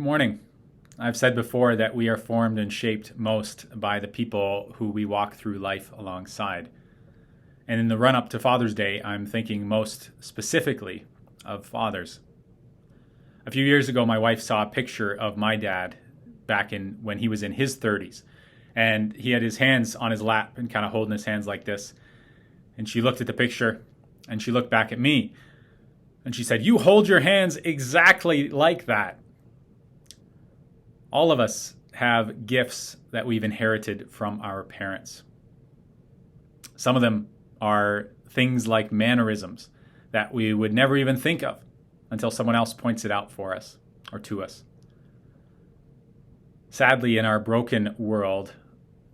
Good morning. I've said before that we are formed and shaped most by the people who we walk through life alongside. And in the run-up to Father's Day, I'm thinking most specifically of fathers. A few years ago, my wife saw a picture of my dad back when he was in his 30s. And he had his hands on his lap and kind of holding his hands like this. And she looked at the picture and she looked back at me. And she said, "You hold your hands exactly like that." All of us have gifts that we've inherited from our parents. Some of them are things like mannerisms that we would never even think of until someone else points it out for us or to us. Sadly, in our broken world,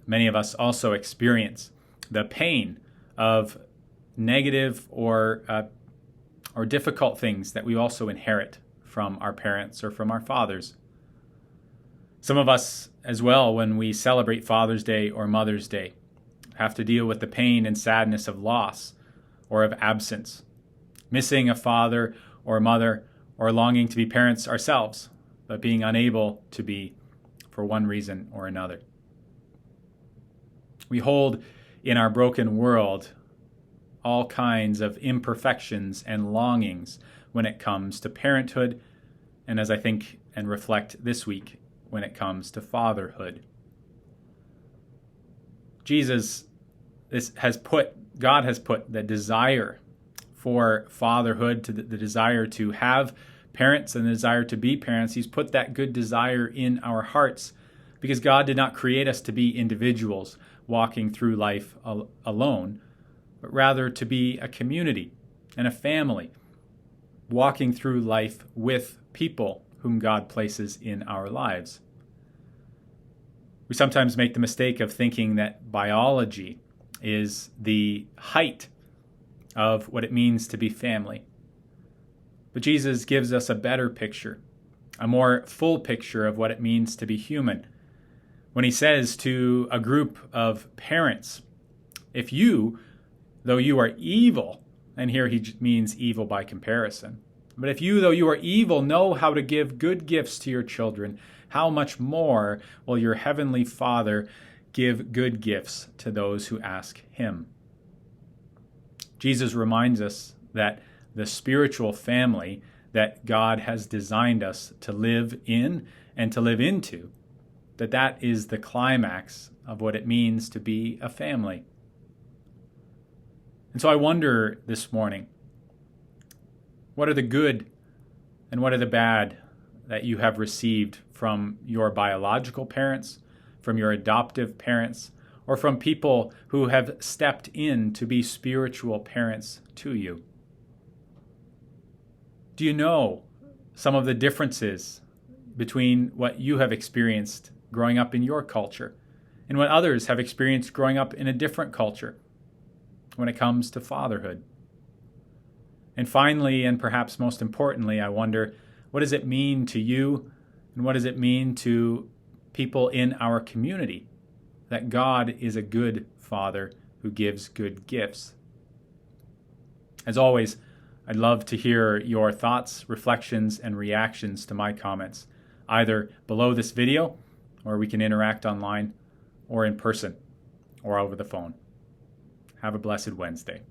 many of us also experience the pain of negative or difficult things that we also inherit from our parents or from our fathers. Some of us as well, when we celebrate Father's Day or Mother's Day, have to deal with the pain and sadness of loss or of absence, missing a father or mother or longing to be parents ourselves, but being unable to be for one reason or another. We hold in our broken world all kinds of imperfections and longings when it comes to parenthood, and as I think and reflect this week, when it comes to fatherhood. God has put the desire for fatherhood, to the desire to have parents and the desire to be parents. He's put that good desire in our hearts because God did not create us to be individuals walking through life alone, but rather to be a community and a family walking through life with people whom God places in our lives. We sometimes make the mistake of thinking that biology is the height of what it means to be family. But Jesus gives us a better picture, a more full picture of what it means to be human. When he says to a group of parents, if you, though you are evil, and here he means evil by comparison, but if you, though you are evil, know how to give good gifts to your children, how much more will your heavenly Father give good gifts to those who ask him? Jesus reminds us that the spiritual family that God has designed us to live in and to live into, that is the climax of what it means to be a family. And so I wonder this morning, what are the good and what are the bad that you have received from your biological parents, from your adoptive parents, or from people who have stepped in to be spiritual parents to you? Do you know some of the differences between what you have experienced growing up in your culture and what others have experienced growing up in a different culture when it comes to fatherhood? And finally, and perhaps most importantly, I wonder, what does it mean to you and what does it mean to people in our community that God is a good Father who gives good gifts? As always, I'd love to hear your thoughts, reflections, and reactions to my comments, either below this video, where we can interact online, or in person, or over the phone. Have a blessed Wednesday.